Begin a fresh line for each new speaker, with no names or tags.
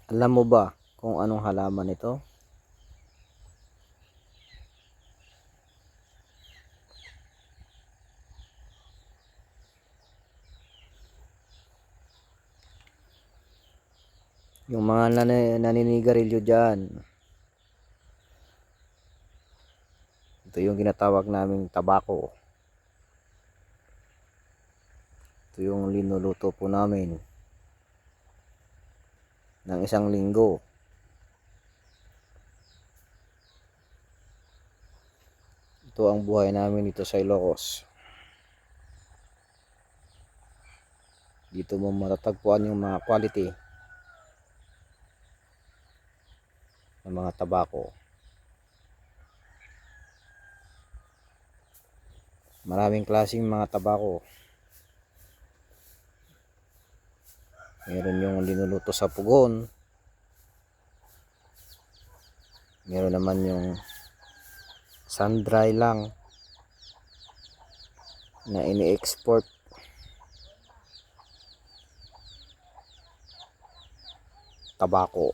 Alam mo ba kung anong halaman ito? Yung mga naninigarilyo dyan, ito yung ginatawag naming tabako. Ito yung linuluto po namin ng isang linggo. Ito ang buhay namin dito sa Ilocos. Dito mo matatagpuan yung mga quality ng mga tabako. Maraming klaseng mga tabako. Meron yung linuluto sa pugon. Meron naman yung sun-dry lang na ini-export. Tabako.